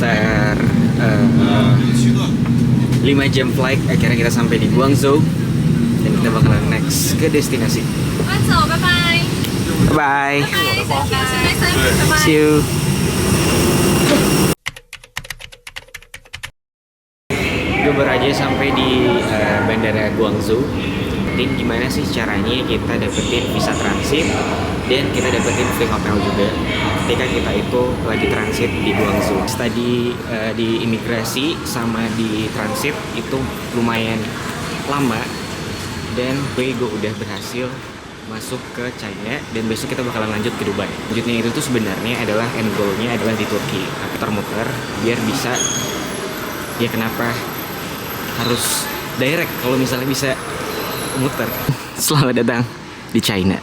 after 5 jam flight akhirnya kita sampai di Guangzhou dan kita bakalan next ke destinasi. Bye bye. Bye. Bye. See you. Gue baru aja sampai di bandara Guangzhou. Dan gimana sih caranya kita dapetin visa transit dan kita dapetin free hotel juga ketika kita itu lagi transit di Guangzhou. Tadi di imigrasi sama di transit itu lumayan lama dan gue udah berhasil masuk ke China dan besok kita bakalan lanjut ke Dubai. Lanjutnya itu tuh sebenarnya adalah end goal-nya adalah di Turki. Muter-muter biar bisa, ya kenapa harus direct kalau misalnya bisa muter. Selamat datang di China.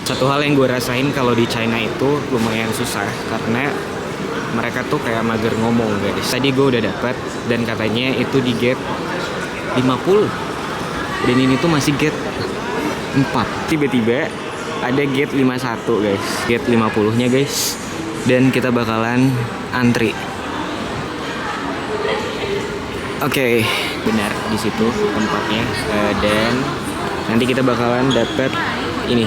Satu hal yang gue rasain kalau di China itu lumayan susah karena mereka tuh kayak mager ngomong guys. Tadi gue udah dapat dan katanya itu di gate 50 dan ini tuh masih gate 4. Tiba-tiba ada gate 51 guys, gate 50 nya guys, dan kita bakalan antri. Oke, benar di situ tempatnya, dan nanti kita bakalan dapat ini.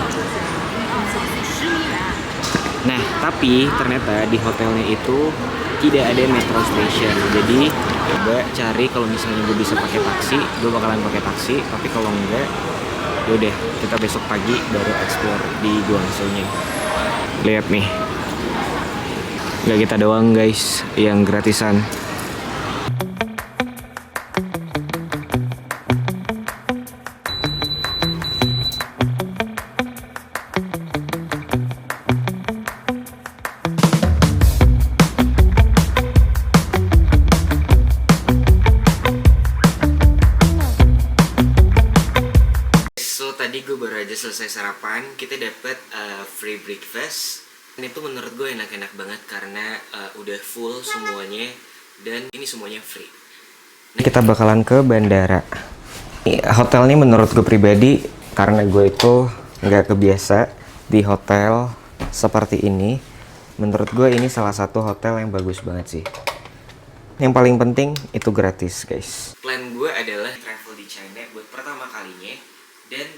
Nah, tapi ternyata di hotelnya itu tidak ada metro station. Jadi coba cari kalau misalnya gue bisa pakai taksi, gue bakalan pakai taksi. Tapi kalau enggak, yaudah kita besok pagi baru explore di Guangzhou-nya. Lihat nih, nggak kita doang guys yang gratisan. Tadi gue baru aja selesai sarapan, kita dapat free breakfast. Dan itu menurut gue enak-enak banget karena udah full semuanya dan ini semuanya free. Kita bakalan ke bandara. Hotel ini menurut gue pribadi karena gue itu nggak kebiasa di hotel seperti ini. Menurut gue ini salah satu hotel yang bagus banget sih. Yang paling penting itu gratis guys. Plan gue adalah travel di China buat pertama kalinya dan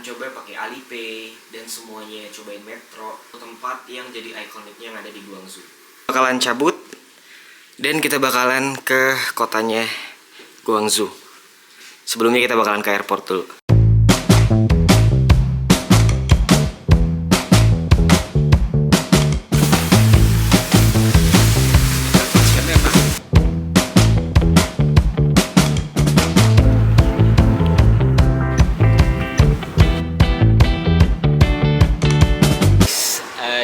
coba pakai Alipay dan semuanya, cobain metro, tempat yang jadi ikoniknya yang ada di Guangzhou. Bakalan cabut dan kita bakalan ke kotanya Guangzhou. Sebelumnya kita bakalan ke airport dulu.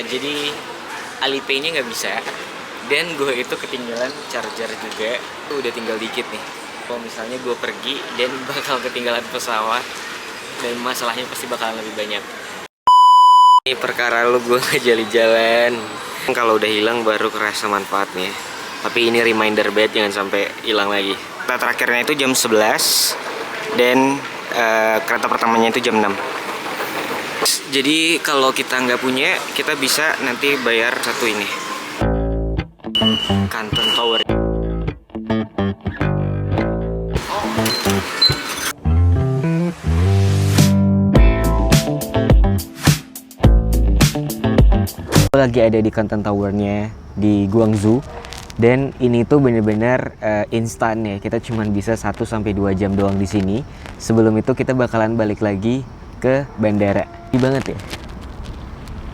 Jadi Alipay-nya nggak bisa dan gue itu ketinggalan charger juga. Udah tinggal dikit nih. Kalau misalnya gue pergi dan bakal ketinggalan pesawat dan masalahnya pasti bakalan lebih banyak. Ini perkara lu gue jalan-jalan. Kalau udah hilang baru kerasa manfaatnya. Tapi ini reminder banget jangan sampai hilang lagi. Kereta terakhirnya itu jam 11 dan kereta pertamanya itu jam 6. Jadi kalau kita nggak punya, kita bisa nanti bayar satu ini, Canton Tower. Lagi ada di Canton Tower-nya di Guangzhou dan ini tuh bener-bener instan ya. Kita cuma bisa 1-2 jam doang di sini. Sebelum itu kita bakalan balik lagi ke bandara. Ini banget ya.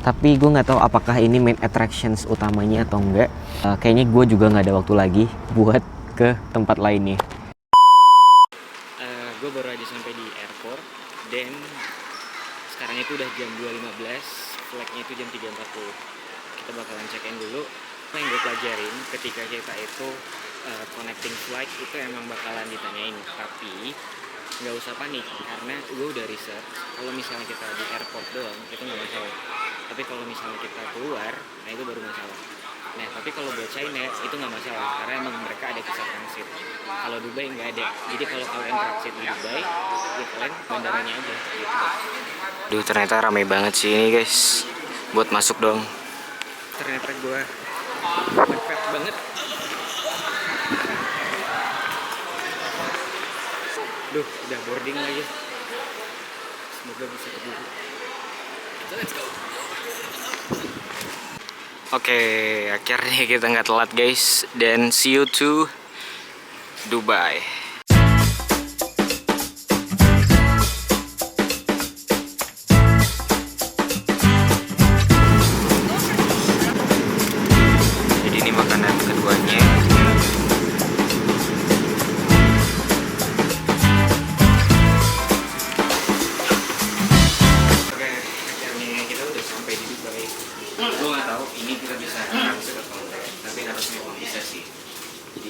Tapi gue nggak tahu apakah ini main attractions utamanya atau enggak. Kayaknya gue juga nggak ada waktu lagi buat ke tempat lainnya. Gue baru aja sampai di airport dan sekarang itu udah jam 2.15, flightnya itu jam 3.40. Kita bakalan check in dulu. Apa yang gue pelajarin ketika kita itu connecting flight itu emang bakalan ditanyain, tapi nggak usah panik karena gue udah research. Kalau misalnya kita di airport doang itu nggak masalah, tapi kalau misalnya kita keluar, nah itu baru masalah. Nah tapi kalau buat China itu nggak masalah karena emang mereka ada visa transit. Kalau Dubai nggak ada, jadi kalau kalian transit di Dubai ya kalian bandaranya aja gitu. Duh ternyata ramai banget sih ini guys, buat masuk dong. Ternyata gue mepet banget. Duh, udah boarding lagi. Semoga bisa keburu. So, let's go. Oke, akhirnya kita nggak telat guys. Dan see you to Dubai. Jadi ini makanan keduanya. Oke, akhirnya kita udah sampai di Dubai. Gue nggak tahu ini kita bisa transit atau enggak, tapi harusnya memang bisa sih.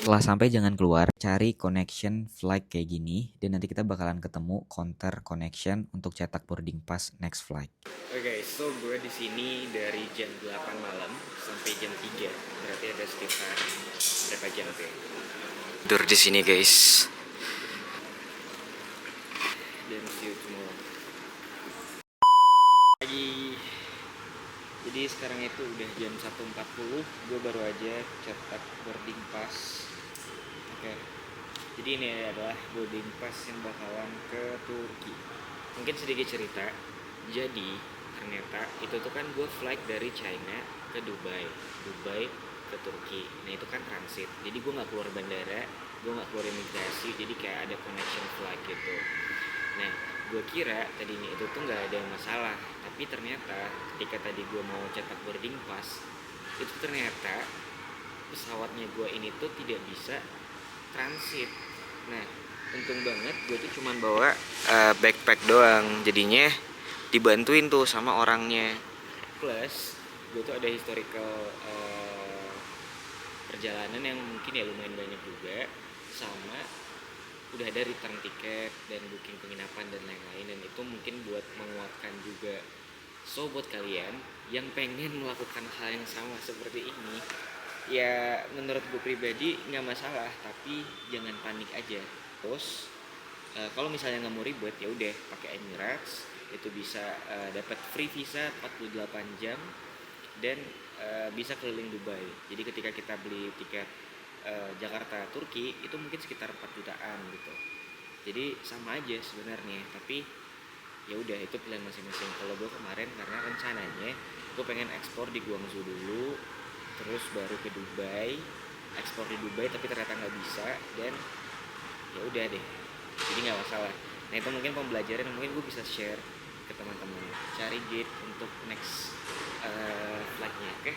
Setelah sampai jangan keluar, cari connection flight kayak gini dan nanti kita bakalan ketemu counter connection untuk cetak boarding pass next flight. Oke guys, so gue di sini dari jam 8 malam sampai jam 3. Berarti ada sekitar berapa jam tuh? Tidur di sini guys. Dan see you tomorrow. Lagi. Jadi sekarang itu udah jam 1.40. Gue baru aja cetak boarding pass. Oke. Jadi ini adalah boarding pass yang bakalan ke Turki. Mungkin sedikit cerita. Jadi ternyata itu tuh kan gue flight dari China ke Dubai ke Turki. Nah itu kan transit, jadi gue nggak keluar bandara, gue nggak keluar imigrasi, jadi kayak ada connection flight gitu. Nah gue kira tadinya itu tuh nggak ada masalah, tapi ternyata ketika tadi gue mau cetak boarding pass, itu ternyata pesawatnya gue ini tuh tidak bisa transit. Nah untung banget gue tuh cuman bawa backpack doang, jadinya dibantuin tuh sama orangnya. Plus gue tuh ada historical perjalanan yang mungkin ya lumayan banyak juga, sama udah ada return tiket dan booking penginapan dan lain-lain, dan itu mungkin buat menguatkan juga. So buat kalian yang pengen melakukan hal yang sama seperti ini, ya menurut gue pribadi nggak masalah, tapi jangan panik aja. Terus kalau misalnya nggak mau ribet, ya udah pakai Emirates, itu bisa dapat free visa 48 jam dan bisa keliling Dubai. Jadi ketika kita beli tiket Jakarta Turki itu mungkin sekitar 4 jutaan gitu. Jadi sama aja sebenarnya, tapi ya udah itu pilihan masing-masing. Kalau gue kemarin karena rencananya gue pengen ekspor di Guangzhou dulu, terus baru ke Dubai, ekspor di Dubai, tapi ternyata nggak bisa, dan ya udah deh, jadi nggak masalah. Nah itu mungkin pembelajaran yang mungkin gue bisa share ke teman-teman, cari gate untuk next flightnya, oke?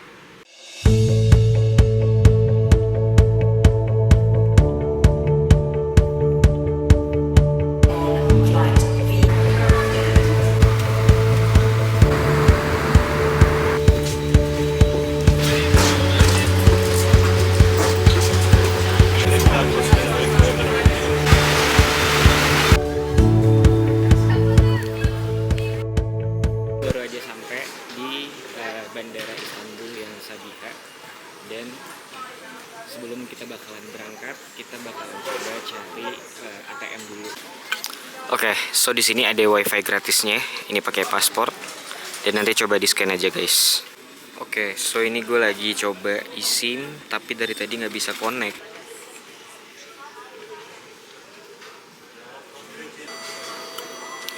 Bandara Istanbul yang Sabiha, dan sebelum kita bakalan berangkat, kita bakalan coba cari ATM dulu. Oke, so di sini ada wifi gratisnya. Ini pakai paspor, dan nanti coba di scan aja guys. Oke, so ini gue lagi coba eSIM, tapi dari tadi nggak bisa connect.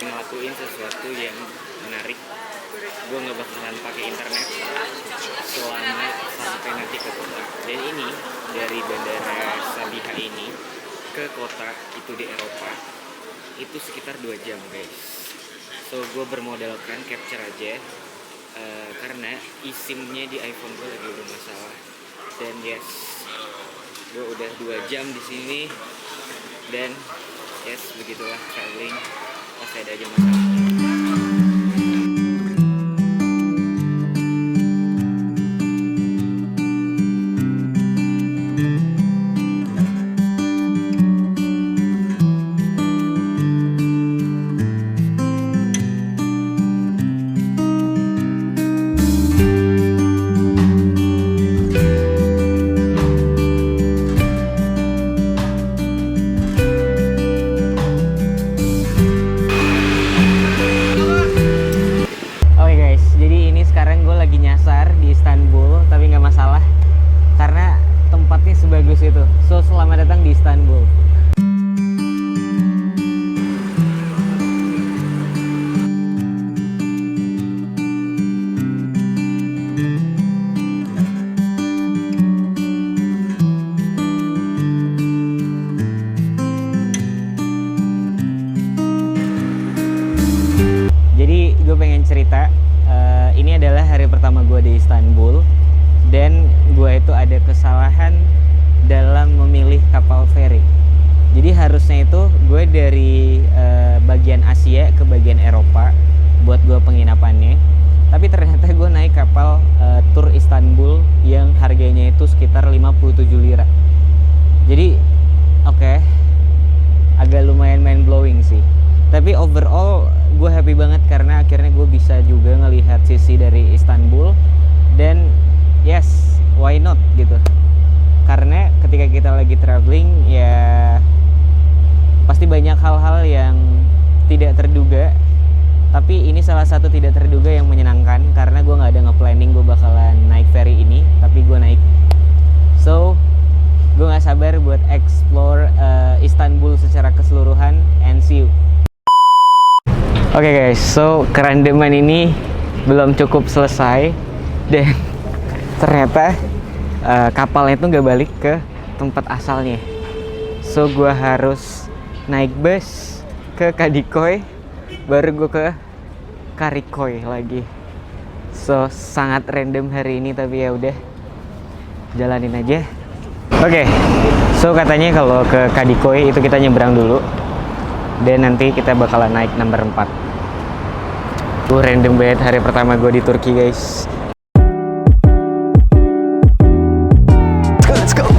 Ngelakuin sesuatu yang menarik. Gue nggak bakalan pakai internet selama sampai nanti ke kota. Dan ini dari bandara Sabiha ini ke kota itu di Eropa itu sekitar 2 jam guys. So gue bermodalkan capture aja karena eSIM-nya di iPhone gue lagi bermasalah. Dan yes, gue udah 2 jam di sini, dan yes begitulah traveling, pasti ada aja masalah. Sebagus itu. So selamat datang di Istanbul. kesalahan dalam memilih kapal feri. Jadi harusnya itu gue dari bagian Asia ke bagian Eropa buat gue penginapannya. Tapi ternyata gue naik kapal tur Istanbul yang harganya itu sekitar 57 lira. Jadi oke, agak lumayan mind blowing sih. Tapi overall gue happy banget karena akhirnya gue bisa juga ngelihat sisi dari Istanbul. Dan yes, why not gitu. Karena ketika kita lagi traveling ya pasti banyak hal-hal yang tidak terduga. Tapi ini salah satu tidak terduga yang menyenangkan karena gue nggak ada nge-planning gue bakalan naik ferry ini, tapi gue naik. So, gue nggak sabar buat explore Istanbul secara keseluruhan and see you. Oke guys, so kerandeman ini belum cukup selesai dan ternyata kapalnya itu nggak balik ke tempat asalnya. So, gue harus naik bus ke Kadikoy, baru gue ke Karikoy lagi. So sangat random hari ini, tapi ya udah jalanin aja. Oke, so katanya kalau ke Kadikoy itu kita nyebrang dulu dan nanti kita bakalan naik nomor 4. Random banget hari pertama gue di Turki guys. Let's go.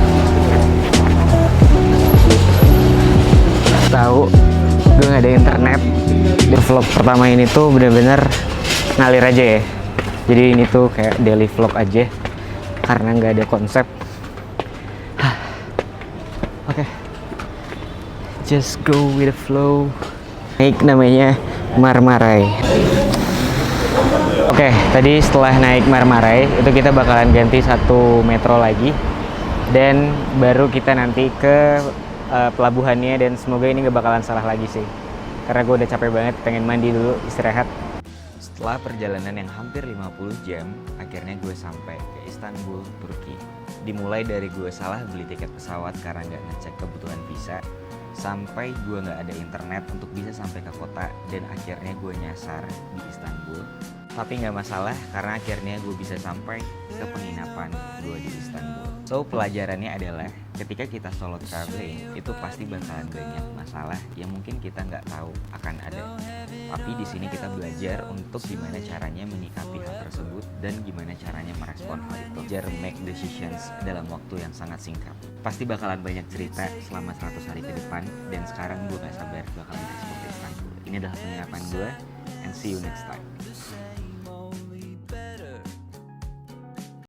Tahu gue nggak ada internet. Di vlog pertama ini tuh bener-bener ngalir aja ya. Jadi ini tuh kayak daily vlog aja karena nggak ada konsep. Oke, just go with the flow. Naik namanya Marmaray. Oke, tadi setelah naik Marmaray itu kita bakalan ganti satu metro lagi dan baru kita nanti ke pelabuhannya, dan semoga ini gak bakalan salah lagi sih karena gue udah capek banget, pengen mandi dulu, istirahat. Setelah perjalanan yang hampir 50 jam, akhirnya gue sampai ke Istanbul, Turki. Dimulai dari gue salah beli tiket pesawat karena gak ngecek kebutuhan visa, sampai gue gak ada internet untuk bisa sampai ke kota, dan akhirnya gue nyasar di Istanbul. Tapi gak masalah karena akhirnya gue bisa sampai ke penginapan gue di Istanbul. So pelajarannya adalah ketika kita solo traveling itu pasti bakalan banyak masalah yang mungkin kita nggak tahu akan ada. Tapi di sini kita belajar untuk gimana caranya menyikapi hal tersebut dan gimana caranya merespon hal itu. Belajar make decisions dalam waktu yang sangat singkat. Pasti bakalan banyak cerita selama 100 hari ke depan, dan sekarang gue gak sabar bakalan explore Istanbul. Ini adalah penginapan gue, and see you next time.